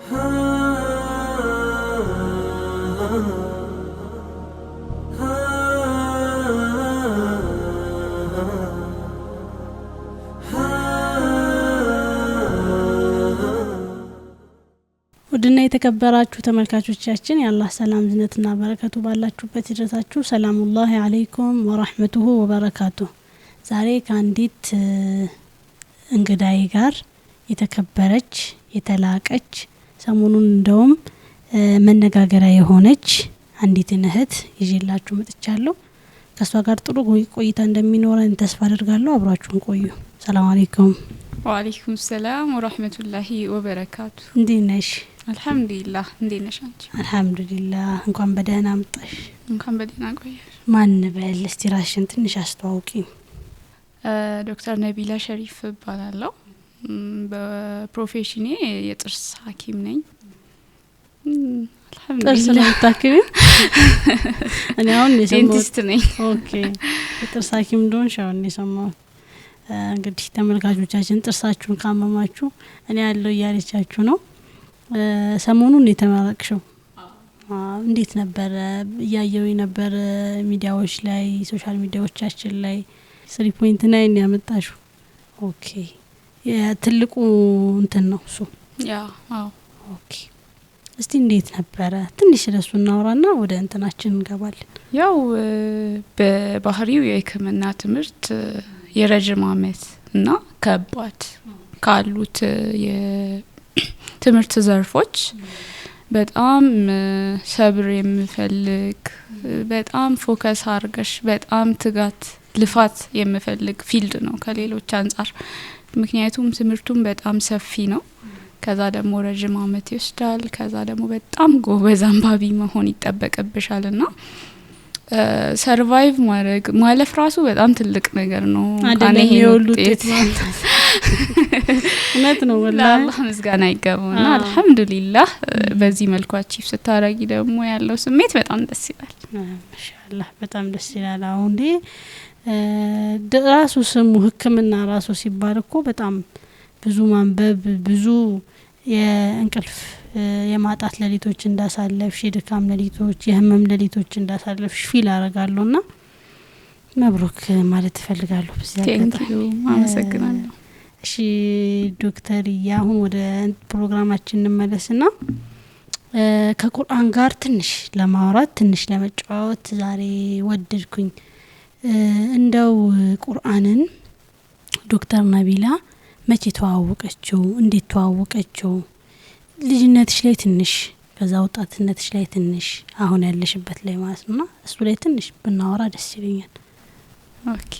ውድና የተከበራችሁ ተመልካቾቻችን የአላህ ሰላም ዝነትና በረከቱ ባላችሁበት ይድረሳችሁ። ሰላሙላሂ አለይኩም ወራህመቱሁ ወበረካቱሁ። ዛሬ ከአንዲት እንግዳይ ጋር የተከበረች የተላቀች ሰሞኑን እንደውም መነጋገሪያ የሆነች አንዲት እህት ይዤላችሁ መጥቻለሁ። ከሷ ጋር ጥሩ ቆይታ እንደሚኖረን ተስፋ አደርጋለሁ። አብራችሁን ቆዩ። ሰላም አለይኩም። ወአለይኩም ሰላም ወራህመቱላሂ ወበረካቱ። እንዴት ነሽ? አልহামዱሊላህ። እንዴት ነሽ አንቺ? አልহামዱሊላህ። እንኳን በደህና መጣሽ። እንኳን በደህና ቆየሽ። ማን በል እስቲ ራስሽን ትንሽ አስተዋውቂኝ። ዶክተር ነቢላ ሸሪፍ እባላለሁ። በፕሮፌሽኔ የጥርስ ሐኪም ነኝ። ጥርስ ነው የምታክሚው? እኔ አሁን ዴንቲስት ነኝ። ኦኬ። የጥርስ ሐኪም እንደሆንሽ አሁን የሰማው። እንግዲህ ተመልካቾቻችን ጥርሳችሁን ካመማችሁ እኔ ያለው እያለቻችሁ ነው። ሰሞኑን የተመረቅሽው እንዴት ነበር? እያየው ነበር ሚዲያዎች ላይ ሶሻል ሚዲያዎቻችን ላይ 3.9 ያመጣሽው። ኦኬ። የትልቁ እንትን ነው እሱ። ያ አዎ። ኦኬ። እስቲ እንዴት ነበር? ትንሽ ስለሱ እናውራና ወደ እንትናችን እንገባለን። ያው በባህሪው የሕክምና ትምህርት የረጅም አመት እና ከባድ ካሉት የትምህርት ዘርፎች በጣም ሰብር የሚፈልግ በጣም ፎከስ አርገሽ በጣም ትጋት ልፋት የሚፈልግ ፊልድ ነው ከሌሎች አንፃር። ምክንያቱም ትምህርቱም በጣም ሰፊ ነው። ከዛ ደግሞ ረጅም አመት ይወስዳል። ከዛ ደግሞ በጣም ጎበዝ አንባቢ መሆን ይጠበቅብሻልና ሰርቫይቭ ማድረግ ማለፍ ራሱ በጣም ትልቅ ነገር ነው። አኔ የውሉት እውነት ነው ወላሂ። አላህ ምስጋና ይገባውና አልহামዱሊላህ በዚህ መልኩ አቺፍ ስታረጊ ደግሞ ያለው ስሜት በጣም ደስ ይላል። ማሻአላህ በጣም ደስ ይላል። አሁን ራሱ ስሙ ሕክምና ራሱ ሲባል እኮ በጣም ብዙ ማንበብ ብዙ የእንቅልፍ የማጣት ሌሊቶች እንዳሳለፍሽ የድካም ሌሊቶች የህመም ሌሊቶች እንዳሳለፍሽ ፊል አረጋለሁና መብሩክ ማለት እፈልጋለሁ። በዚያ ቴንኪዩ አመሰግናለሁ። እሺ ዶክተር ያሁን ወደ ፕሮግራማችን እንመለስና ከቁርአን ጋር ትንሽ ለማውራት ትንሽ ለመጫወት ዛሬ ወደድኩኝ። እንደው ቁርአንን ዶክተር ነቢላ መቼ ተዋወቀችው? እንዴት ተዋወቀችው? ልጅነትሽ ላይ ትንሽ ከዛ ወጣትነትሽ ላይ ትንሽ አሁን ያለሽበት ላይ ማለት ነው እሱ ላይ ትንሽ ብናወራ ደስ ይለኛል። ኦኬ።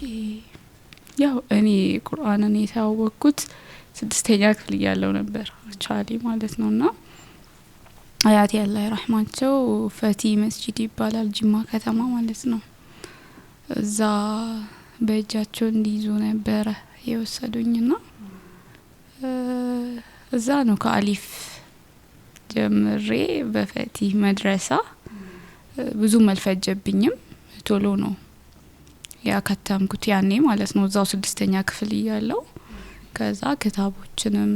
ያው እኔ ቁርአንን የተዋወቅኩት 6ኛ ክፍል ያለው ነበር ቻሊ ማለት ነውና አያቴ አላህ ይረህማቸው ፈቲ መስጂድ ይባላል ጅማ ከተማ ማለት ነው። እዛ በእጃቸው እንዲይዙ ነበር የወሰዱኝና እዛ ነው ከአሊፍ ጀምሬ በፈቲ መድረሳ ብዙ መልፈጀብኝም ቶሎ ነው ያከተምኩት ያኔ ማለት ነው እዛው 6ኛ ክፍል ያለው። ከዛ ክታቦችንም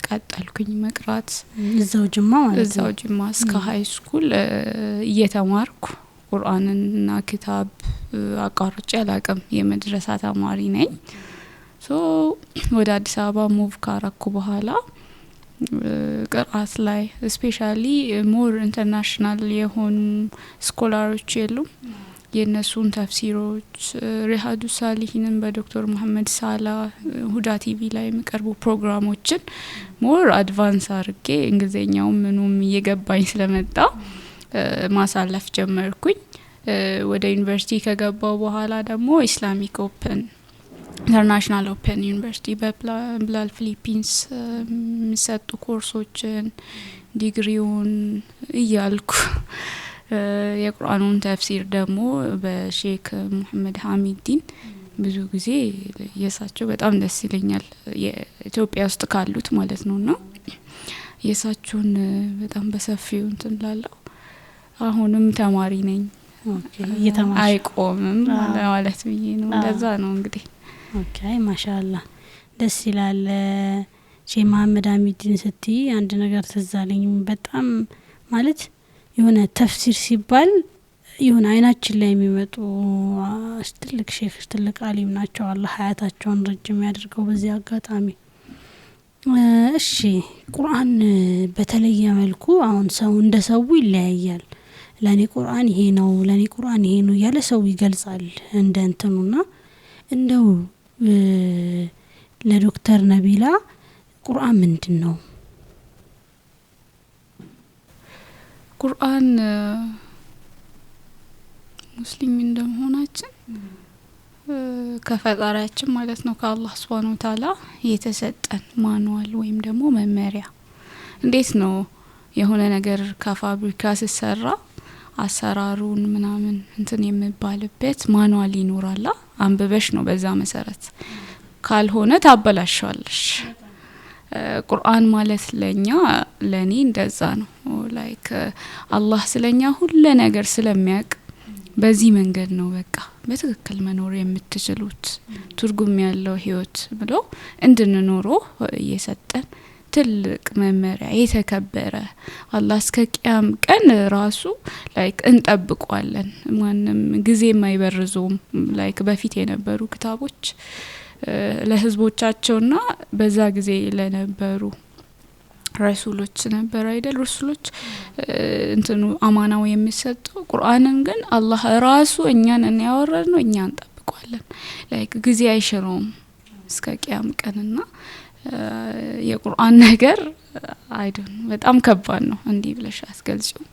ቀጠልኩኝ መቅራት እዛው ጅማ ማለት ነው። እዛው ጅማ እስከ ሃይ ስኩል እየተማርኩ ቁርአንና ክታብ አቋርጬ አላቅም። የመድረሳ ተማሪ ነኝ። ሶ ወደ አዲስ አበባ ሙቭ ካረኩ በኋላ ቅርአት ላይ ስፔሻሊ ሞር ኢንተርናሽናል የሆኑ ስኮላሮች የሉም የነሱን ተፍሲሮች ሪሃዱ ሳሊሂንን በዶክተር መሐመድ ሳላ ሁዳ ቲቪ ላይ የሚቀርቡ ፕሮግራሞችን ሞር አድቫንስ አርጌ እንግሊዘኛው ምኑም እየገባኝ ስለመጣ ማሳለፍ ጀመርኩኝ። ወደ ዩኒቨርሲቲ ከገባው በኋላ ደግሞ ኢስላሚክ ኦፕን ኢንተርናሽናል ኦፕን ዩኒቨርሲቲ በብላል ፊሊፒንስ የሚሰጡ ኮርሶችን ዲግሪውን እያልኩ የቁርአኑን ተፍሲር ደግሞ በሼክ መሐመድ ሐሚዲን ብዙ ጊዜ የሳቸው በጣም ደስ ይለኛል የኢትዮጵያ ውስጥ ካሉት ማለት ነውና የሳቸውን በጣም በሰፊው እንትን ላለው አሁንም ተማሪ ነኝ። ኦኬ። እየተማርሽ አይቆምም ማለት ብዬ ነው። እንደዛ ነው እንግዲህ። ኦኬ ማሻአላህ ደስ ይላል። ሼህ መሐመድ አሚዲን ስትይ አንድ ነገር ትዛለኝ በጣም ማለት የሆነ ተፍሲር ሲባል የሆነ አይናችን ላይ የሚመጡ ትልቅ ሼክ ትልቅ አሊም ናቸው። አላህ ሀያታቸውን ረጅም ያድርገው በዚህ አጋጣሚ። እሺ ቁርአን በተለየ መልኩ አሁን ሰው እንደ ሰው ይለያያል። ለኔ ቁርአን ይሄ ነው ለኔ ቁርአን ይሄ ነው ያለ ሰው ይገልጻል እንደ እንትኑና እንደው ለዶክተር ነቢላ ቁርአን ምንድነው? ቁርአን ሙስሊም እንደመሆናችን ከፈጣሪያችን ማለት ነው ከአላህ Subhanahu Wa Ta'ala የተሰጠን ማኑዋል ወይም ደግሞ መመሪያ እንዴት ነው የሆነ ነገር ከፋብሪካ ሲሰራ አሰራሩን ምናምን እንትን የሚባልበት ማኑዋል ይኖራል። አንብበሽ ነው በዛ መሰረት ካልሆነ ታበላሽዋለሽ። ቁርአን ማለት ለኔ እንደዛ ነው። ላይክ አላህ ስለኛ ሁሉ ነገር ስለሚያውቅ በዚህ መንገድ ነው በቃ በትክክል መኖር የምትችሉት ትርጉም ያለው ህይወት ብሎ እንድንኖረው የሰጠን ትልቅ መመሪያ የተከበረ አላህ እስከ ቂያም ቀን ራሱ ላይክ እንጠብቀዋለን። ማንም ጊዜ የማይበርዙም ላይክ በፊት የነበሩ ክታቦች ለህዝቦቻቸውና በዛ ጊዜ ለነበሩ ረሱሎች ነበር አይደል? ረሱሎች እንትኑ አማናው የሚሰጠው ቁርአንን ግን አላህ ራሱ እኛን ያወረድነው እኛን እንጠብቀዋለን። ላይክ ጊዜ አይሽረውም እስከ ቂያም ቀንና የቁርአን ነገር አይደል በጣም ከባድ ነው። እንዲህ ብለሽ አስገልጪው።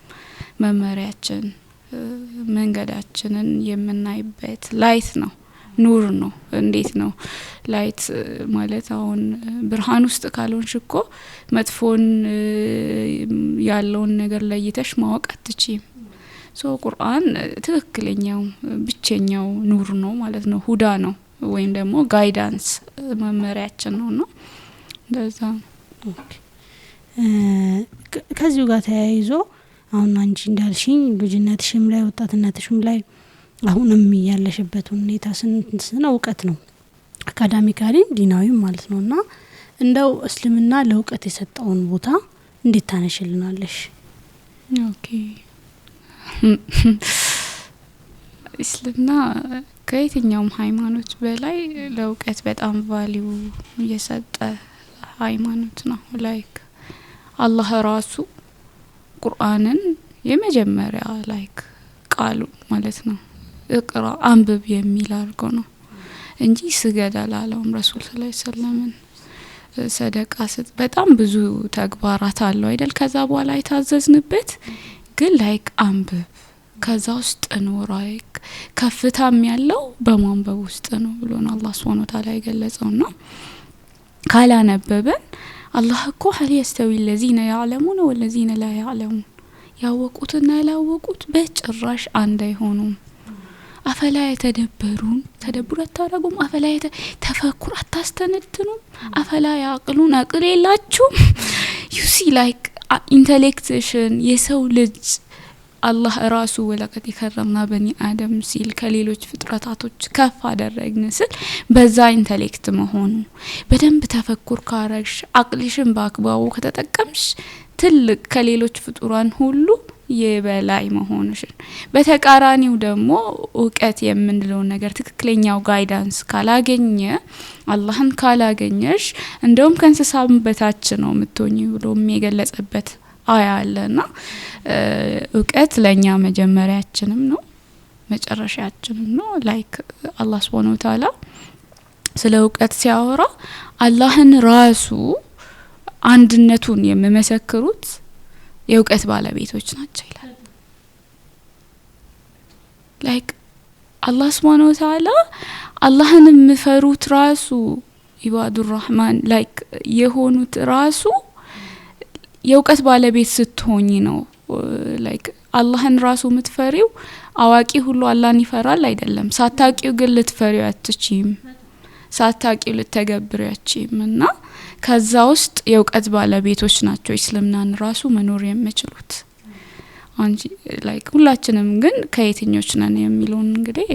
መመሪያችን መንገዳችንን የምናይበት ላይት ነው ኑር ነው። እንዴት ነው ላይት ማለት አሁን ብርሃን ውስጥ ካልሆንሽ እኮ መጥፎን ያለውን ነገር ለይተሽ ማወቅ አትችይም። ቁርአን ትክክለኛው ብቸኛው ኑር ነው ማለት ነው። ሁዳ ነው ወይም ደግሞ ጋይዳንስ መመሪያችን ነው። እንደዛ ከዚሁ ጋር ተያይዞ አሁን አንቺ እንዳልሽኝ ልጅነትሽም ላይ ወጣትነትሽም ላይ አሁንም ያለሽበት ሁኔታ ስነ እውቀት ነው አካዳሚካሊ ዲናዊም ማለት ነውና እንደው እስልምና ለእውቀት የሰጠውን ቦታ እንዴት ታነሽልናለሽ? ኦኬ እስልምና ከየትኛውም ሃይማኖት በላይ ለእውቀት በጣም ቫልዩ የሰጠ ሃይማኖት ነው። ላይክ አላህ ራሱ ቁርአንን የመጀመሪያ ላይክ ቃሉ ማለት ነው እቅራ አንብብ የሚል አድርጎ ነው እንጂ ስገድ አላለውም። ረሱል ሰለላሁ ዐለይሂ ወሰለም ሰደቃ ስጥ በጣም ብዙ ተግባራት አለው አይደል? ከዛ በኋላ የታዘዝንበት ግን ላይክ አንብብ ከዛ ውስጥ ነው ላይክ ከፍታም ያለው በማንበብ ውስጥ ነው ብሎን አላህ Subhanahu Wa Ta'ala የገለጸውና ካላነበበን አላህ እኮ هل يستوي الذين يعلمون والذين لا يعلمون ያወቁትና ያላወቁት በጭራሽ አንድ አይሆኑም። አፈላ የተደበሩን ተደብሩ አታረጉም አፈላ ተፈኩር አታስተነትኑም አፈላ ያቅሉን አቅል የላችሁም። you see like intellectuation የሰው ልጅ አላህ ራሱ ወለቀት ይከረምና በኒ አደም ሲል ከሌሎች ፍጥረታቶች ከፍ አደረግን ስል በዛ ኢንተሌክት መሆኑ በደንብ ተፈኩር ካረግሽ አቅልሽን በአግባቡ ከተጠቀምሽ ትልቅ ከሌሎች ፍጡራን ሁሉ የበላይ መሆንሽን በተቃራኒው ደግሞ እውቀት የምንለው ነገር ትክክለኛው ጋይዳንስ ካላገኘ አላህን ካላገኘሽ እንደውም ከእንስሳም በታች ነው የምትሆኚው ብሎ የሚገለጽበት አያ አለና እውቀት ለኛ መጀመሪያችንም ነው መጨረሻችንም ነው። ላይክ አላህ Subhanahu Wa Ta'ala ስለ እውቀት ሲያወራ አላህን ራሱ አንድነቱን የሚመሰክሩት የእውቀት ባለቤቶች ናቸው ይላል። ላይክ አላህ Subhanahu Wa Ta'ala አላህን የሚፈሩት ራሱ ኢባዱር ረህማን ላይክ የሆኑት ራሱ የእውቀት ባለቤት ስትሆኚ ነው። ላይክ አላህን ራሱ የምትፈሪው አዋቂ ሁሉ አላህን ይፈራል አይደለም። ሳታቂው ግን ልትፈሪው አትችይም። ሳታቂው ልትተገብሪው አትችይምና ከዛ ውስጥ የእውቀት ባለቤቶች ናቸው እስልምናን ራሱ መኖር የሚችሉት። አንጂ ላይክ ሁላችንም ግን ከየትኞች ነን የሚሉን እንግዲህ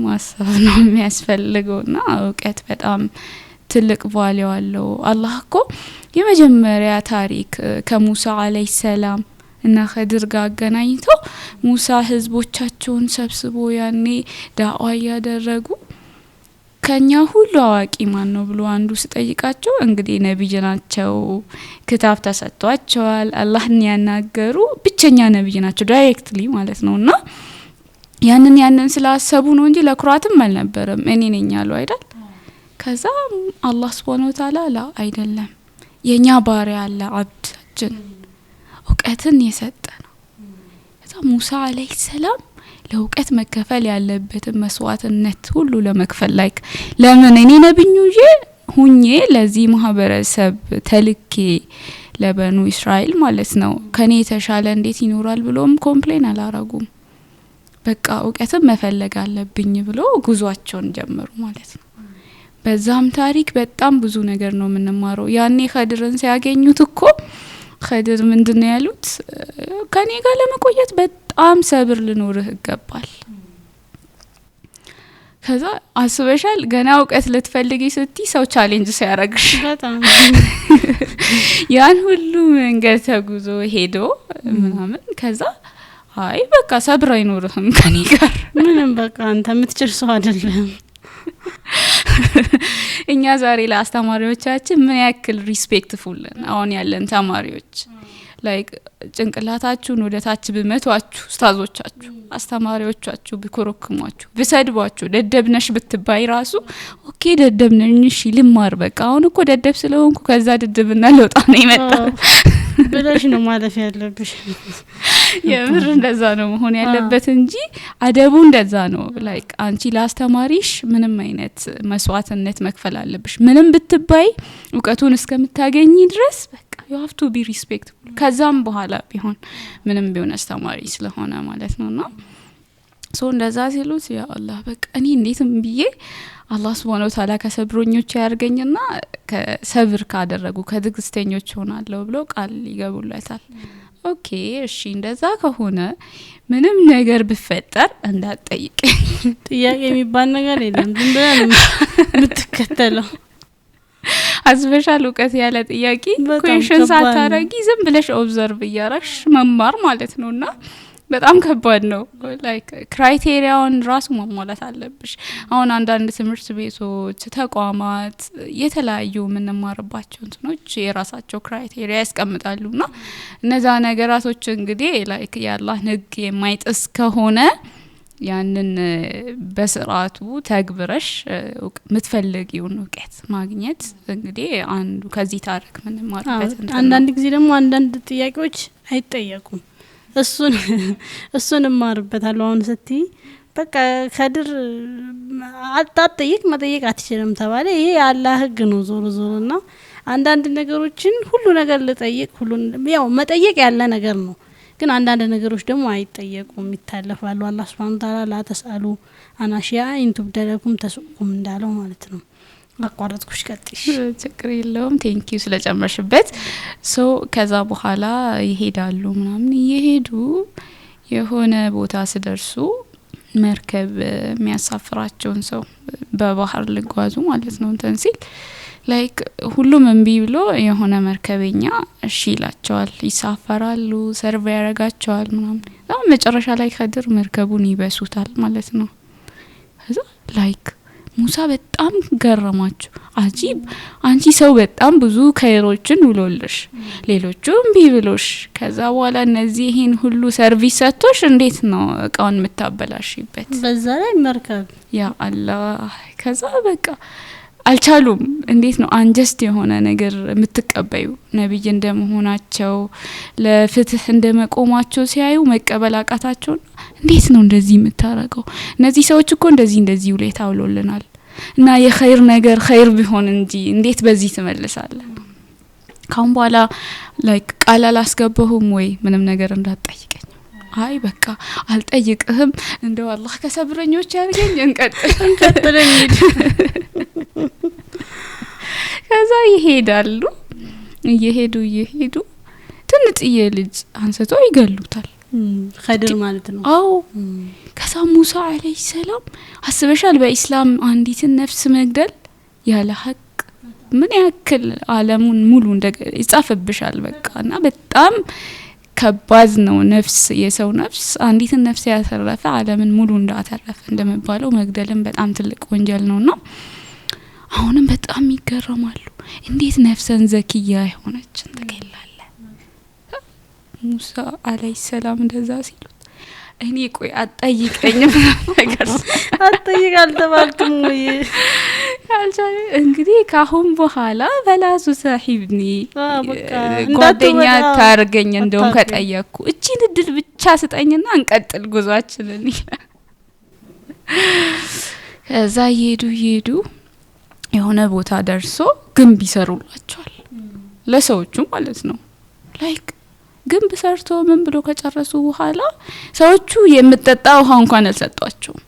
ማሰብ ነው የሚያስፈልገውና እውቀት በጣም ትልቅ ቫልዩ አለው። አላህ እኮ የመጀመሪያ ታሪክ ከሙሳ አለይሂ ሰላም እና ኸድር ጋር አገናኝቶ ሙሳ ህዝቦቻቸውን ሰብስቦ ያኔ ዳዋ ያደረጉ ከኛ ሁሉ አዋቂ ማን ነው ብሎ አንዱ ሲጠይቃቸው እንግዲህ ነብይ ናቸው፣ ክታብ ተሰጥቷቸዋል፣ አላህን ያናገሩ ብቸኛ ነብይ ናቸው ዳይሬክትሊ ማለት ነውና ያንን ስላሰቡ ነው እንጂ ለኩራትም አልነበረም። እኔ ነኝ ያሉ አይደል? ከዛ አላህ Subhanahu Wa Ta'ala ላ አይደለም የኛ ባሪያ አለ አብዳችን እውቀትን የሰጠ ነው። ከዛ ሙሳ አለይሂ ሰላም ለእውቀት መከፈል ያለበትን መስዋዕትነት ሁሉ ለመክፈል ላይክ ለምን እኔ ነብዩ ሁኜ ለዚህ ማህበረሰብ ተልኬ ለበኑ እስራኤል ማለት ነው ከኔ ተሻለ እንዴት ይኖራል ብሎም ኮምፕሌን አላረጉም። በቃ እውቀትን መፈለግ አለብኝ ብሎ ጉዟቸውን ጀመሩ ማለት ነው። በዛም ታሪክ በጣም ብዙ ነገር ነው የምንማረው። ያኔ ኸድርን ሲያገኙት እኮ ኸድር ምንድነው ያሉት? ከኔ ጋር ለመቆየት በጣም ሰብር ልኖርህ ይገባል። ከዛ አስበሻል ገና እውቀት ልትፈልጊ ስትይ ሰው ቻሌንጅ ሲያረግሽ በጣም ያን ሁሉ መንገድ ተጉዞ ሄዶ ምናምን ከዛ አይ በቃ ሰብር አይኖርህም ከኔ ጋር ምንም በቃ አንተ የምትችል ሰው አይደለም። እኛ ዛሬ ለአስተማሪዎቻችን ምን ያክል ሪስፔክትፉል አሁን ያለን ተማሪዎች ላይክ ጭንቅላታችሁን ወደ ታች በመቷችሁ ኡስታዞቻችሁ አስተማሪዎቻችሁ ቢኮረክሟችሁ ቢሰድቧችሁ ደደብነሽ ብትባይ ራሱ ኦኬ ደደብነሽ ልማር በቃ አሁን እኮ ደደብ ስለሆንኩ ከዛ ደደብና ለውጣ ነው የመጣው ብለሽ ነው ማለፍ ያለብሽ። የምር እንደዛ ነው መሆን ያለበት እንጂ አደቡ እንደዛ ነው። ላይክ አንቺ ላስተማሪሽ ምንም አይነት መስዋዕትነት መክፈል አለብሽ። ምንም ብትባይ እውቀቱን እስከምታገኝ ድረስ በቃ you have to be respectful። ከዛም በኋላ ቢሆን ምንም ቢሆን አስተማሪ ስለሆነ ማለት ነውና ሶ እንደዛ ሲሉት ያ አላህ በቃ እኔ እንዴትም ብዬ አላህ Subhanahu Wa Ta'ala ከሰብሮኞች ያርገኝና ከሰብር ካደረጉ ከትግስተኞች ሆናለሁ ብሎ ቃል ይገቡለታል። ኦኬ እሺ እንደዛ ከሆነ ምንም ነገር ቢፈጠር እንዳትጠይቅ ጥያቄ የሚባል ነገር የለም ዝም ብለን የምትከተለው አስበሻል እውቀት ያለ ጥያቄ ኩዌሽን ሳታረጊ ዝም ብለሽ ኦብዘርቭ እያረግሽ መማር ማለት ነውና በጣም ከባድ ነው። ላይክ ክራይቴሪያውን ራሱ ማሟላት አለብሽ። አሁን አንዳንድ ትምህርት ቤቶች ተቋማት የተለያዩ ምንማርባቸው እንትኖች የራሳቸው ክራይቴሪያ ያስቀምጣሉና እነዛ ነገራቶች እንግዲህ ላይክ ያላህ ህግ የማይጥስ ከሆነ ያንን በስርዓቱ ተግብረሽ ምትፈልጊውን እውቀት ማግኘት እንግዲህ አንዱ ከዚህ ታሪክ ምንማርበት እንትን አንዳንድ ጊዜ ደግሞ አንዳንድ ጥያቄዎች አይጠየቁም። እሱን ማርበታለሁ አሁን ስትይ በቃ ከድር አጣጥይቅ መጠየቅ አትችልም ተባለ። ይሄ አላህ ህግ ነው ዞሮና አንዳንድ ነገሮችን ሁሉ ነገር ልጠይቅ ሁሉ ያው መጠየቅ ያለ ነገር ነው። ግን አንዳንድ ነገሮች ደግሞ አይጠየቁም ይታለፋሉ። አላህ Subhanahu Wa Ta'ala ላ ተስአሉ አናሺያ እንቱብ ደለኩም ተሱቁም እንዳለው ማለት ነው። አቋረጥኩሽ ቀጥሽ ችግር የለውም ቴንክ ዩ ስለጨመርሽበት። ሶ ከዛ በኋላ ይሄዳሉ ምናምን ይሄዱ የሆነ ቦታ ሲደርሱ መርከብ የሚያሳፍራቸውን ሰው በባህር ልጓዙ ማለት ነው እንትን ሲል ላይክ ሁሉም እንቢ ብሎ የሆነ መርከበኛ እሺ ይላቸዋል። ይሳፈራሉ ሰርቭ ያረጋቸዋል ምናምን መጨረሻ ላይ ኸድር መርከቡን ይበሱታል ማለት ነው። ከዛ ላይክ ሙሳ በጣም ገረማቸው። አጂብ አንቺ ሰው በጣም ብዙ ከይሮችን ውሎልሽ ሌሎቹም እምቢ ብሎሽ ከዛ በኋላ እነዚህ ይሄን ሁሉ ሰርቪስ ሰጥቶሽ እንዴት ነው እቃውን የምታበላሽበት? በዛ ላይ መርከብ ያ አላህ ከዛ በቃ አልቻሉም። እንዴት ነው አንጀስት የሆነ ነገር የምትቀበዩ? ነብይ እንደመሆናቸው ለፍትህ እንደመቆማቸው ሲያዩ መቀበል አቃታቸው። እንዴት ነው እንደዚህ የምታረገው? እነዚህ ሰዎች እኮ እንደዚህ ውለታ ውሎልናል እና የኸይር ነገር ኸይር ቢሆን እንጂ እንዴት በዚህ ትመልሳለህ? ካሁን በኋላ ላይክ ቃል አላስገባሁም ወይ ምንም ነገር እንዳትጠይቀኝ። አይ በቃ አልጠይቅህም እንደው አላህ ከሰብረኞች ያርገኝ እንቀጥል ከዛ ይሄዳሉ። እየሄዱ ትንጥዬ ልጅ አንስቶ ይገሉታል። ኸድር ማለት ነው። አዎ ከዛ ሙሳ አለይሂ ሰላም አስበሻል በእስላም አንዲት ነፍስ መግደል ያለ ሐቅ ምን ያክል ዓለሙን ሙሉ ይጻፍብሻል በቃና በጣም ከባድ ነው። ነፍስ የሰው ነፍስ አንዲት ነፍስ ያተረፈ ዓለምን ሙሉ እንዳተረፈ እንደመባለው መግደልም በጣም ትልቅ ወንጀል ነውና አሁንም በጣም ይገረማሉ። እንዴት ነፍሰን ዘኪያ የሆነች ተገላለ ሙሳ አለይሂ ሰላም እንደዛ ሲሉት እኔ ቆይ አጠይቀኝ ነገር አጠይቃል ተባልኩም ወይ አልቻለ እንግዲህ ካሁን በኋላ በላሱ ሳሂብኒ በቃ ጓደኛ ታርገኝ እንደውም ከጠየቅኩ እቺን እድል ብቻ ስጠኝና እንቀጥል ጉዟችንን ከዛ ይሄዱ የሆነ ቦታ ደርሶ ግንብ ይሰሩላቸዋል ለሰዎቹ ማለት ነው። ላይክ ግንብ ሰርቶ ምን ብሎ ከጨረሱ በኋላ ሰዎቹ የምትጠጣ ውሃ እንኳን አልሰጧቸውም።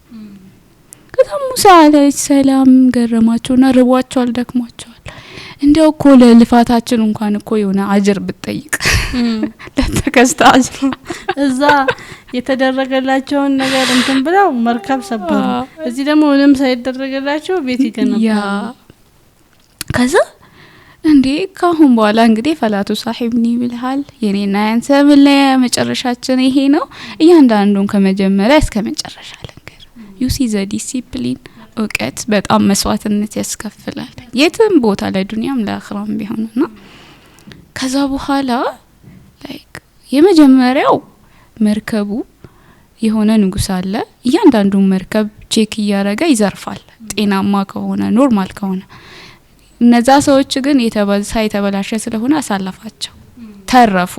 ከዛ ሙሳ አለይሂ ሰላም ገረማቸውና ርቧቸዋል፣ ደክሟቸዋል። እንደው እኮ ለልፋታችን እንኳን እኮ የሆነ አጅር ብትጠይቅ ለተከስተ አጅር እዛ የተደረገላቸውን ነገር እንትን ብለው መርከብ ሰበሩ። እዚህ ደግሞ ምንም ሳይደረገላቸው ቤት ይገነባሉ። ከዛ እንዴ ካሁን በኋላ እንግዲህ ፈላቱ ሳሂብኒ ብልሃል የኔና ያንተ መለያ መጨረሻችን ይሄ ነው። እያንዳንዱን ከመጀመሪያ እስከ መጨረሻ ለንገር ዩ ሲ ዘ ዲሲፕሊን እውቀት በጣም መስዋዕትነት ያስከፍላል የትም ቦታ ላይ ዱንያም ለአኺራም ቢሆንና ከዛ በኋላ ላይክ የመጀመሪያው መርከቡ የሆነ ንጉስ አለ። እያንዳንዱ መርከብ ቼክ ያረጋ ይዘርፋል ጤናማ ከሆነ ኖርማል ከሆነ። እነዛ ሰዎች ግን የተበላሸ ስለሆነ አሳለፋቸው ተረፉ።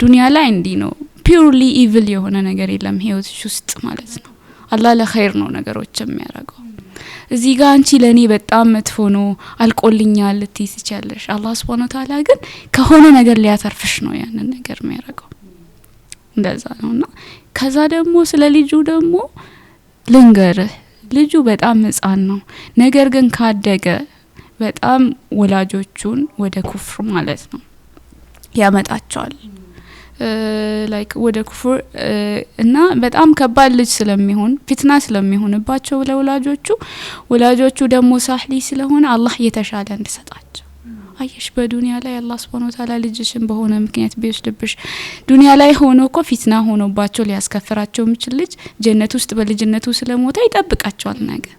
ዱንያ ላይ እንዲ ነው ፒውርሊ ኢቪል የሆነ ነገር የለም ህይወትሽ ውስጥ ማለት ነው። አላህ ለኸይር ነው ነገሮች የሚያረጋው። እዚህ ጋር አንቺ ለኔ በጣም መጥፎ ነው አልቆልኛል ልትይስቻለሽ። አላህ Subhanahu Wa Ta'ala ግን ከሆነ ነገር ሊያተርፍሽ ነው ያንን ነገር የሚያረጋው። እንደዛ ነውና ከዛ ደግሞ ስለ ልጁ ደግሞ ልንገርህ ልጁ በጣም ህፃን ነው። ነገር ግን ካደገ በጣም ወላጆቹን ወደ ኩፍር ማለት ነው ያመጣቸዋል። ላይክ ወደ ኩፍር እና በጣም ከባድ ልጅ ስለሚሆን ፊትና ስለሚሆንባቸው ወላጆቹ ደግሞ ሳህሊ ስለሆነ አላህ የተሻለ እንዲሰጣቸው አየሽ። በዱንያ ላይ አላህ Subhanahu Wa Ta'ala ልጅሽን በሆነ ምክንያት ቢወስድብሽ ዱንያ ላይ ሆኖ እኮ ፊትና ሆኖባቸው ሊያስከፍራቸው የሚችል ልጅ ጀነት ውስጥ በልጅነቱ ስለሞተ ይጠብቃቸዋል ነገር።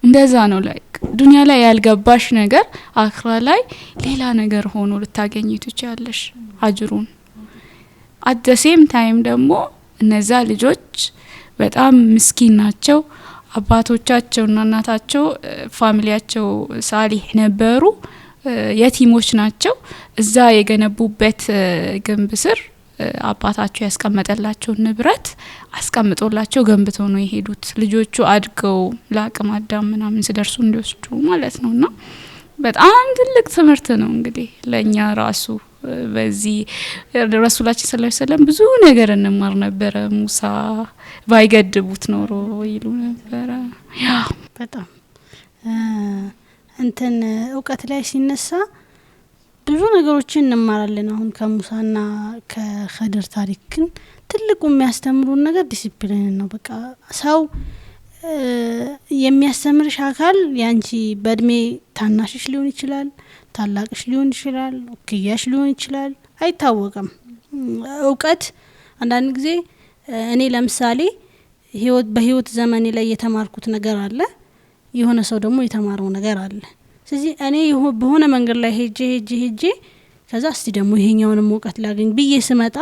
እንደዛ ነው ላይክ ዱንያ ላይ ያልገባሽ ነገር አኺራ ላይ ሌላ ነገር ሆኖ ልታገኚ ትችያለሽ አጅሩን። at the same time ደግሞ እነዛ ልጆች በጣም ምስኪን ናቸው። አባቶቻቸውና እናታቸው ፋሚሊያቸው ሳሊህ ነበሩ፣ የቲሞች ናቸው። እዛ የገነቡበት ግንብ ስር አባታቸው ያስቀመጠላቸው ንብረት አስቀምጦላቸው ገንብተው ነው የሄዱት። ልጆቹ አድገው ለአቅመ አዳም ምናምን ሲደርሱ እንዲወስዱ ማለት ነውና በጣም ትልቅ ትምህርት ነው እንግዲህ ለኛ ራሱ። በዚህ ረሱላችን ሰለላሁ ዐለይሂ ወሰለም ብዙ ነገር እንማር ነበር። ሙሳ ባይገድቡት ኖሮ ይሉ ነበር። ያ በጣም እንትን እውቀት ላይ ሲነሳ ብዙ ነገሮችን እንማራለን። አሁን ከሙሳና ከኸድር ታሪክ ግን ትልቁ የሚያስተምሩን ነገር ዲሲፕሊን ነው። በቃ ሰው የሚያስተምርሽ አካል ያንቺ በእድሜ ታናሽሽ ሊሆን ይችላል፣ ታላቅሽ ሊሆን ይችላል፣ እኩያሽ ሊሆን ይችላል፣ አይታወቅም። እውቀት አንዳንድ ጊዜ እኔ ለምሳሌ በህይወት ዘመኔ ላይ የተማርኩት ነገር አለ፣ የሆነ ሰው ደግሞ የተማረው ነገር አለ። ስለዚህ እኔ በሆነ መንገድ ላይ ሄጄ ከዛ እስቲ ደግሞ ይሄኛውንም እውቀት ላገኝ ብዬ ስመጣ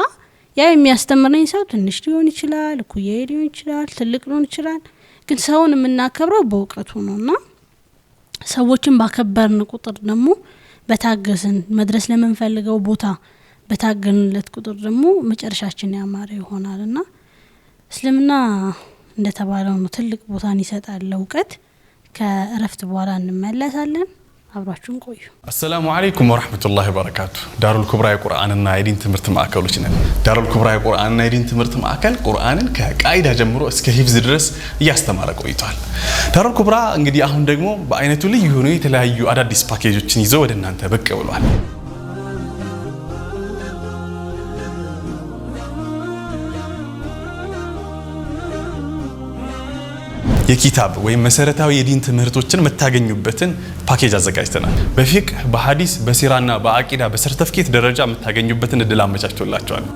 ያ የሚያስተምረኝ ሰው ትንሽ ሊሆን ይችላል፣ እኩያዬ ሊሆን ይችላል፣ ትልቅ ሊሆን ይችላል። ግን ሰውን የምናከብረው በእውቀቱ ነውና ሰዎችን ባከበርን ቁጥር ደግሞ በታገስን መድረስ ለምንፈልገው ቦታ በታገንለት ቁጥር ደግሞ መጨረሻችን ያማረ ይሆናልና እስልምና እንደተባለው ነው ትልቅ ቦታን ይሰጣል ለእውቀት። ከእረፍት በኋላ እንመለሳለን። አብራችሁን ቆዩ። السلام عليكم ورحمة الله وبركاته. دار الكبرى قرآن النايدين تمرت معاكلوش نن. دار الكبرى قرآن النايدين تمرت معاكل قرآن كقاعدة جمرو اسك حفظ درس ያስተማረ ቆይቷል። دار الكبرى እንግዲህ አሁን ደግሞ በአይነቱ ልዩ ሆኖ የተለያዩ አዳዲስ ፓኬጆችን ይዘው ወደ እናንተ ብቅ ብሏል። የኪታብ ወይም መሰረታዊ የዲን ትምህርቶችን የምታገኙበትን ፓኬጅ አዘጋጅተናል። በፊቅህ፣ በሐዲስ፣ በሲራና በአቂዳ በሰርተፍኬት ደረጃ የምታገኙበትን እድል አመቻችቶላችኋል።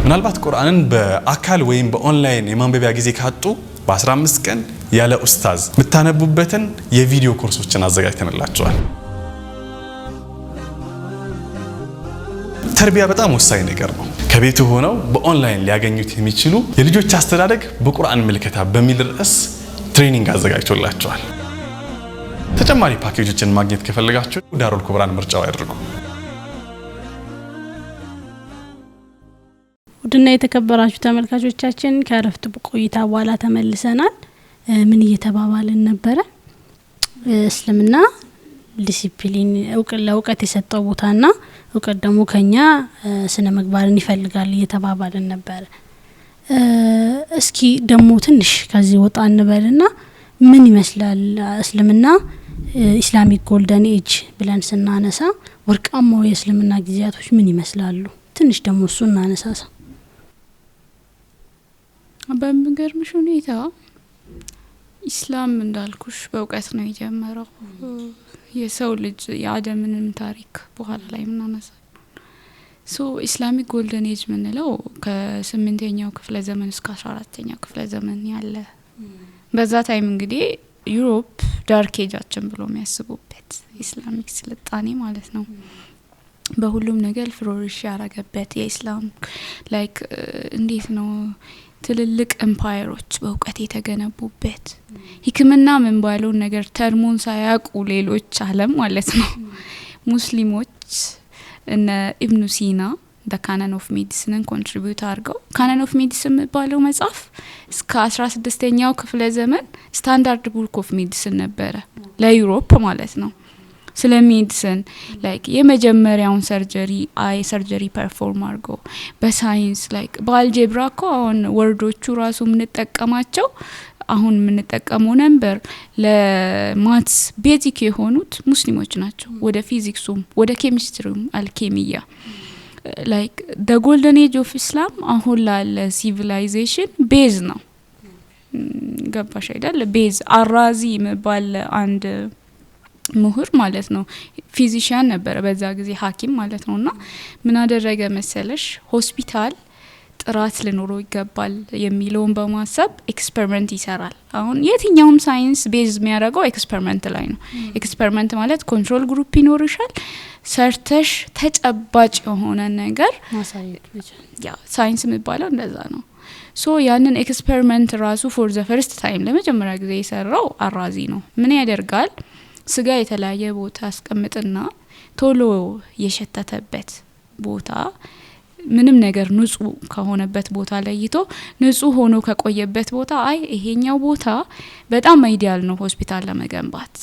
ምናልባት ቁርአንን በአካል ወይም በኦንላይን የማንበቢያ ጊዜ ካጡ በ15 ቀን ያለ ኡስታዝ የምታነቡበትን የቪዲዮ ኮርሶችን አዘጋጅተንላችኋል። ተርቢያ በጣም ወሳኝ ነገር ነው። ከቤቱ ሆነው በኦንላይን ሊያገኙት የሚችሉ የልጆች አስተዳደግ በቁርአን ምልከታ በሚል ርዕስ ትሬኒንግ አዘጋጅቶላችኋል። ተጨማሪ ፓኬጆችን ማግኘት ከፈለጋችሁ ዳሩል ኩብራን ምርጫው ያድርጉ። ውድና የተከበራችሁ ተመልካቾቻችን ከረፍት ቆይታ በኋላ ተመልሰናል። ምን እየተባባልን ነበረ? እስልምና ዲሲፕሊን ለእውቀት የሰጠው ቦታና እውቀት ደግሞ ከኛ ስነ ምግባርን ይፈልጋል እየተባባልን ነበረ። እስኪ ደግሞ ትንሽ ከዚህ ወጣ እንበልና ምን ይመስላል እስልምና ኢስላሚክ ጎልደን ኤጅ ብለን ስናነሳ ወርቃማው የእስልምና ጊዜያቶች ምን ይመስላሉ? ትንሽ ደግሞ እሱ እናነሳሳ። በሚገርምሽ ሁኔታ ኢስላም እንዳልኩሽ በእውቀት ነው የጀመረው። የሰው ልጅ የአደምንም ታሪክ በኋላ ላይ ምናነሳ ኢስላሚክ ጎልደን ኤጅ ምንለው ከ8ኛው ክፍለ ዘመን እስከ 14ኛው ክፍለ ዘመን ያለ በዛ ታይም እንግዲህ ዩሮፕ ዳርክ ኤጃችን ብሎ የሚያስቡበት ኢስላሚክ ስልጣኔ ማለት ነው። በሁሉም ነገር ፍሎሪሽ ያረገበት የኢስላም ላይክ እንዴት ነው ትልልቅ ኤምፓየሮች በእውቀት የተገነቡበት ህክምና ምን ባለው ነገር ተርሞን ሳያቁ ሌሎች ዓለም ማለት ነው ሙስሊሞች እነ ኢብኑ ሲና the canon of medicine contribute አርገው canon of medicine ባለው መጽሐፍ እስከ 16ኛው ክፍለ ዘመን ስታንዳርድ ቡክ ኦፍ ሜዲሲን ነበረ ለዩሮፕ ማለት ነው። ስለ ሜዲሲን ላይክ የመጀመሪያውን ሰርጀሪ ፐርፎርም አርጎ በሳይንስ ላይክ በአልጀብራ እኮ አሁን ወርዶቹ ራሱ የምንጠቀማቸው አሁን የምንጠቀመው ነበር ለማትስ ቤዚክ የሆኑት ሙስሊሞች ናቸው። ወደ ፊዚክሱም ወደ ኬሚስትሪም አልኬሚያ ላይክ the golden age of Islam አሁን ላለ ሲቪላይዜሽን ቤዝ ነው። ገባሽ አይደል? ቤዝ አራዚ መባል አንድ ምሁር ማለት ነው ፊዚሻን ነበር በዛ ጊዜ ሐኪም ማለት ነውና ምን አደረገ መሰለሽ ሆስፒታል ጥራት ሊኖረው ይገባል የሚለውን በማሰብ ኤክስፐሪመንት ይሰራል። አሁን የትኛውም ሳይንስ ቤዝ የሚያደርገው ኤክስፐሪመንት ላይ ነው። ኤክስፐሪመንት ማለት ኮንትሮል ግሩፕ ይኖርሻል ሰርተሽ ተጨባጭ የሆነ ነገር ማሳየት ይችላል። ያ ሳይንስ የሚባለው እንደዛ ነው። ያንን ኤክስፐሪመንት ራሱ ፎር ዘ ፈርስት ታይም ለመጀመሪያ ጊዜ የሰራው አራዚ ነው። ምን ያደርጋል ስጋ የተለያየ ቦታ አስቀምጥና ቶሎ የሸተተበት ቦታ ምንም ነገር ንጹህ ከሆነበት ቦታ ለይቶ ንጹህ ሆኖ ከቆየበት ቦታ አይ ይሄኛው ቦታ በጣም አይዲያል ነው ሆስፒታል ለመገንባት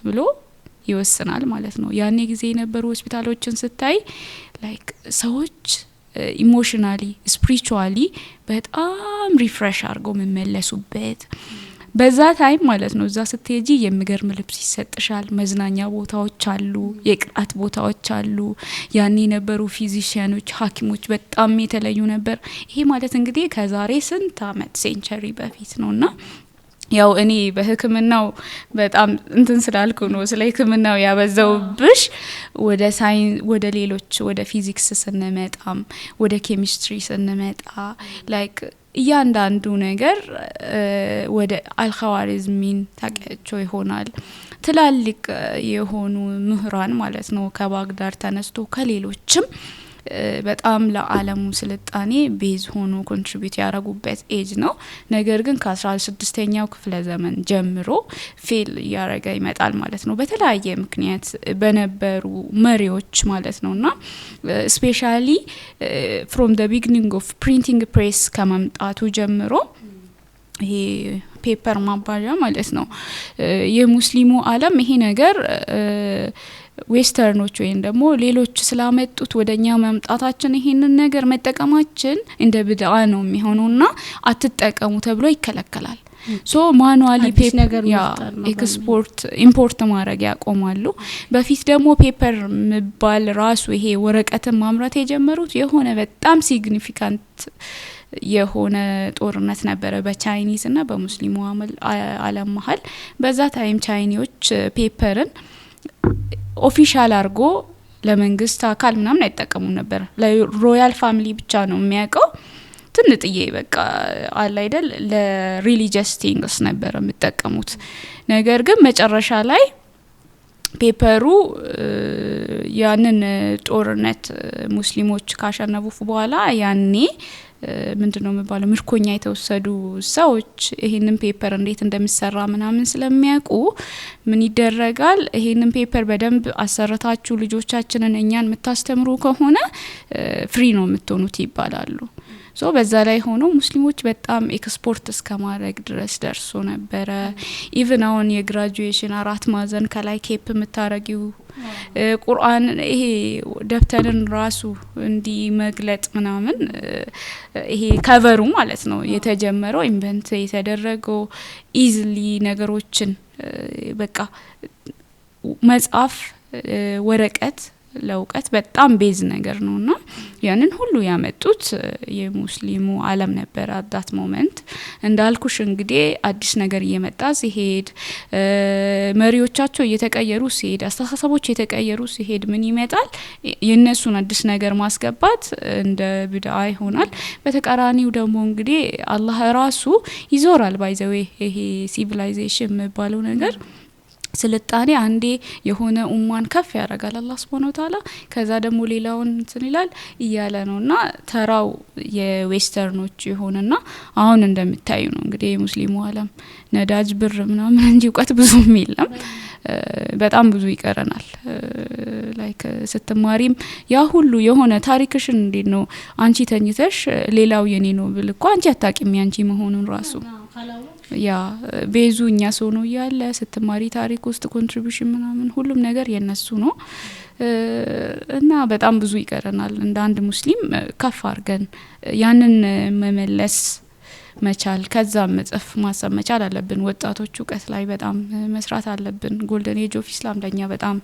ብሎ ይወስናል ማለት ነው። ያኔ ጊዜ የነበሩ ሆስፒታሎችን ስታይ ላይክ ሰዎች ኢሞሽናሊ ስፒሪቹዋሊ በጣም ሪፍሬሽ አድርገው መመለሱበት በዛ ታይም ማለት ነው። እዛ ስትሄጂ የሚገርም ልብስ ይሰጥሻል፣ መዝናኛ ቦታዎች አሉ፣ የቅጣት ቦታዎች አሉ። ያኔ የነበሩ ፊዚሺያኖች ሐኪሞች በጣም የተለዩ ነበር። ይሄ ማለት እንግዲህ ከዛሬ ስንት አመት ሴንቸሪ በፊት ነውና ያው እኔ በህክምናው በጣም እንትን ስላልኩ ነው ስለ ህክምናው ያበዛውብሽ። ወደ ሳይንስ ወደ ሌሎች ወደ ፊዚክስ ስንመጣም ወደ ኬሚስትሪ ስንመጣ ላይክ እያንዳንዱ ነገር ወደ አልኸዋሪዝሚን ታቀቸው ይሆናል ትላልቅ የሆኑ ምሁራን ማለት ነው ከባግዳድ ተነስቶ ከሌሎችም በጣም ለዓለሙ ስልጣኔ ቤዝ ሆኖ ኮንትሪቢዩት ያረጉበት ኤጅ ነው። ነገር ግን ከ16ኛው ክፍለ ዘመን ጀምሮ ፌል ያረጋ ይመጣል ማለት ነው በተለያየ ምክንያት በነበሩ መሪዎች ማለት ነውና ስፔሻሊ from the beginning of printing press ከመምጣቱ ጀምሮ ይሄ ፔፐር ማባዣ ማለት ነው የሙስሊሙ ዓለም ይሄ ነገር ዌስተርኖች ወይም ደግሞ ሌሎች ስላመጡት ወደኛ መምጣታችን ይሄንን ነገር መጠቀማችን እንደ ብድዓ ነው የሚሆነውና አትጠቀሙ ተብሎ ይከለከላል። ሶ ማኑዋሊ ፔፐር ኤክስፖርት ኢምፖርት ማድረግ ያቆማሉ። በፊት ደግሞ ፔፐር መባል ራሱ ይሄ ወረቀትን ማምረት የጀመሩት የሆነ በጣም ሲግኒፊካንት የሆነ ጦርነት ነበረ በቻይኒዝ እና በሙስሊሙ ዓለም መሀል። በዛ ታይም ቻይኒዎች ፔፐርን ኦፊሻል አርጎ ለመንግስት አካል ምናምን አይጠቀሙ ነበር። ለሮያል ፋሚሊ ብቻ ነው የሚያውቀው። ትንጥዬ በቃ አለ አይደል ለሪሊጂየስ ቲንግስ ነበር የሚጠቀሙት። ነገር ግን መጨረሻ ላይ ፔፐሩ ያንን ጦርነት ሙስሊሞች ካሸነፉ በኋላ ያኔ ምንድነው የሚባለው ምርኮኛ የተወሰዱ ሰዎች ይሄንን ፔፐር እንዴት እንደሚሰራ ምናምን ስለሚያውቁ ምን ይደረጋል? ይሄንን ፔፐር በደንብ አሰረታችሁ ልጆቻችንን እኛን የምታስተምሩ ከሆነ ፍሪ ነው የምትሆኑት ይባላሉ። ሶ በዛ ላይ ሆኖ ሙስሊሞች በጣም ኤክስፖርት እስከማድረግ ድረስ ደርሶ ነበረ። ኢቭን አሁን የግራጁዌሽን 4 ማዕዘን ከላይ ኬፕ የምታረጊው ቁርአን ይሄ ደብተርን ራሱ እንዲ መግለጥ ምናምን ይሄ ከቨሩ ማለት ነው የተጀመረው ኢንቨንት የተደረገው ኢዚሊ ነገሮችን በቃ መጽሐፍ ወረቀት ለውቀት በጣም ቤዝ ነገር ነውና ያንን ሁሉ ያመጡት የሙስሊሙ ዓለም ነበር አዳት ሞመንት። እንዳልኩሽ እንግዲህ አዲስ ነገር እየመጣ ሲሄድ መሪዎቻቸው እየተቀየሩ ሲሄድ አስተሳሰቦች እየተቀየሩ ሲሄድ ምን ይመጣል? የነሱን አዲስ ነገር ማስገባት እንደ ብድዓ ይሆናል። በተቃራኒው ደግሞ እንግዲህ አላህ ራሱ ይዞራል ባይዘው ይሄ ሲቪላይዜሽን የሚባለው ነገር ስልጣኔ አንዴ የሆነ ኡማን ከፍ ያደርጋል አላህ Subhanahu Wa Ta'ala ከዛ ደግሞ ሌላውን እንትን ይላል እያለ ነውና ተራው የዌስተርኖች ይሆንና አሁን እንደምታዩ ነው እንግዲህ ሙስሊሙ ዓለም ነዳጅ ብር ምናምን እንጂ እውቀት ብዙም የለም። በጣም ብዙ ይቀረናል። ላይክ ስትማሪም ያ ሁሉ የሆነ ታሪክሽን እንዴት ነው አንቺ ተኝተሽ ሌላው የኔ ነው ብል እኮ አንቺ አታቂም ያንቺ መሆኑን ራሱ ያ ቤዙኛ ሰው ነው ያለ ስትማሪ ታሪክ ውስጥ ኮንትሪቢዩሽን ምናምን ሁሉም ነገር የነሱ ነው እና በጣም ብዙ ይቀረናል። እንደ አንድ ሙስሊም ከፍ አርገን ያንን መመለስ መቻል ከዛ መጽፍ ማሰብ መቻል አለብን። ወጣቶቹ እውቀት ላይ በጣም መስራት አለብን። ጎልደን ኤጅ ኦፍ ኢስላም ለኛ በጣም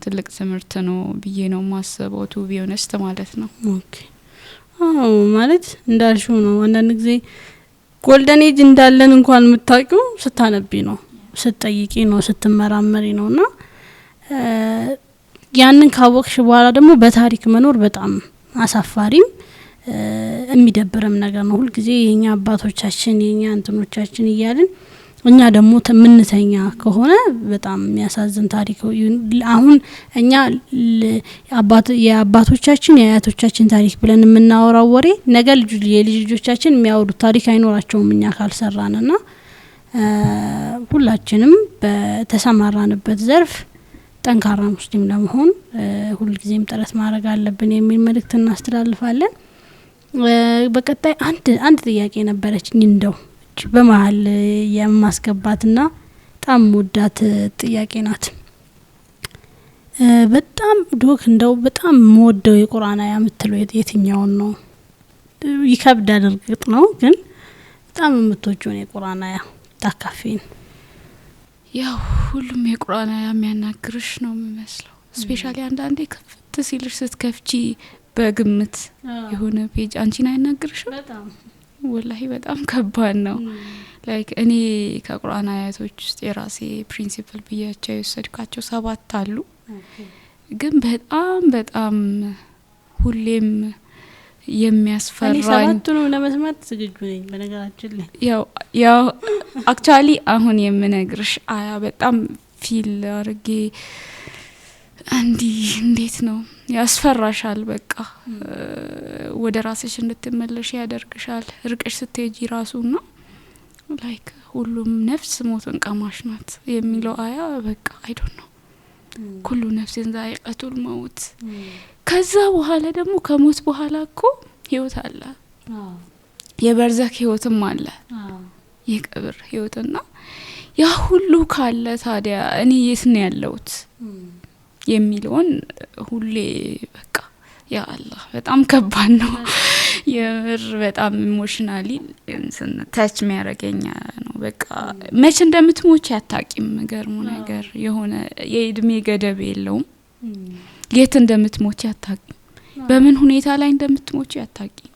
ትልቅ ትምህርት ነው ብዬ ነው ማስበው ቱ ቢሆነስት ማለት ነው። ኦኬ አዎ ማለት እንዳልሽው ነው። አንዳንድ ጊዜ ጎልደን ኤጅ እንዳለን እንኳን የምታውቂው ስታነቢ ነው ስትጠይቂ ነው ስትመራመሪ ነውና ያንን ካወቅሽ በኋላ ደግሞ በታሪክ መኖር በጣም አሳፋሪም የሚደብርም ነገር ነው። ሁሉ ጊዜ የኛ አባቶቻችን የኛ እንትኖቻችን እያልን እኛ ደግሞ ምንተኛ ከሆነ በጣም የሚያሳዝን ታሪክ። አሁን እኛ የአባቶቻችን የአያቶቻችን ታሪክ ብለን የምናወራው ወሬ ነገ ልጆቻችን የሚያወሩት ታሪክ አይኖራቸውም እኛ ካልሰራንና ሁላችንም በተሰማራንበት ዘርፍ ጠንካራ ሙስሊም ለመሆን ሁሉ ጊዜም ጥረት ማድረግ አለብን የሚል መልእክት እናስተላልፋለን። በቀጣይ አንድ ጥያቄ ነበረችኝ እንደው በመሃል የማስገባትና በጣም ወዳት ጥያቄ ናት። በጣም ዶክ እንደው በጣም ወደው የቁርአን አያ የምትለው የትኛውን ነው? ይከብዳል እርግጥ ነው ግን በጣም የምትወጂው የቁርአን አያ ታካፊን? ያው ሁሉም የቁርአን አያ የሚያናግርሽ ነው የሚመስለው። ስፔሻሊ አንዳንዴ ከፍት ሲልሽ ስትከፍቺ በግምት የሆነ ፔጅ አንቺን አይናገርሽም? በጣም ወላሂ በጣም ከባድ ነው። ላይክ እኔ ከቁርአን አያቶች ውስጥ የራሴ ፕሪንሲፕል ብያቸው የወሰድኳቸው 7 አሉ። ግን በጣም ሁሌም የሚያስፈራኝ 7ቱን ለመስማት ዝግጁ ነኝ በነገራችን ላይ። ያው አክቹአሊ አሁን የምነግርሽ አያ በጣም ፊል አርጌ እንዴት ነው ያስፈራሻል። በቃ ወደ ራስሽ እንድትመለሽ ያደርግሻል። ርቀሽ ስትሄጂ ራሱና ላይክ ሁሉም ነፍስ ሞትን ቀማሽ ናት የሚለው አያ በቃ አይ ዶንት ኖ ኩሉ ነፍስን ዛኢቀቱል መውት። ከዛ በኋላ ደግሞ ከሞት በኋላ እኮ ህይወት አለ። የበርዘክ ህይወትም አለ። የቀብር ህይወትና ያ ሁሉ ካለ ታዲያ እኔ የት ነው ያለሁት? የሚለውን ሁሌ በቃ ያ አላህ በጣም ከባድ ነው የምር በጣም ኢሞሽናሊ ታች የሚያረገኛ ነው በቃ መቼ እንደምትሞች ያታቂም ገርሙ ነገር የሆነ የእድሜ ገደብ የለውም የት እንደምትሞች ያታቂም በምን ሁኔታ ላይ እንደምትሞች ያታቂም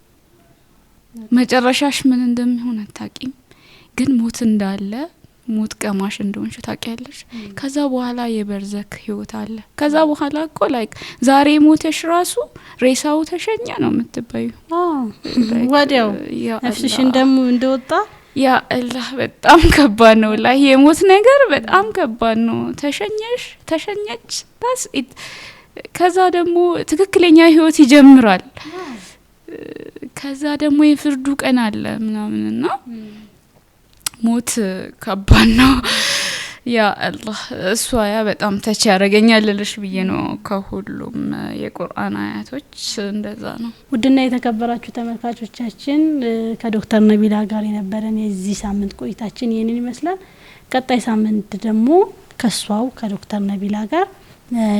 መጨረሻሽ ምን እንደሚሆን ያታቂም ግን ሞት እንዳለ ሞት ቀማሽ እንደሆንሽ ታውቂያለሽ ከዛ በኋላ የበርዘክ ህይወት አለ ከዛ በኋላ እኮ ላይክ ዛሬ ሞተሽ ራሱ ሬሳው ተሸኘ ነው የምትባዩ ወዲያው ነፍስሽ እንደወጣ ያ አላህ በጣም ከባድ ነው ላይ የሞት ነገር በጣም ከባድ ነው ተሸኘች ታስ ከዛ ደግሞ ትክክለኛ ህይወት ይጀምራል ከዛ ደግሞ የፍርዱ ቀን አለ ምናምንና ሞት ከባድ ነው ያ አላህ እሷ ያ በጣም ተች ያረጋኛል ልልሽ ብዬ ነው ከሁሉም የቁርአን አያቶች እንደዛ ነው ውድና የተከበራችሁ ተመልካቾቻችን ከዶክተር ነቢላ ጋር የነበረን የዚህ ሳምንት ቆይታችን ይሄንን ይመስላል ቀጣይ ሳምንት ደግሞ ከሷው ከዶክተር ነቢላ ጋር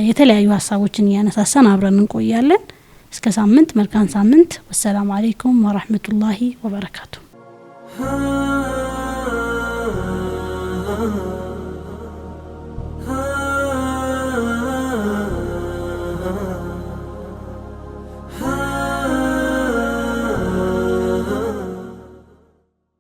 የተለያዩ ሀሳቦችን ያነሳሳን አብረን እንቆያለን እስከ ሳምንት መልካም ሳምንት ወሰላሙ አለይኩም ወራህመቱላሂ ወበረካቱ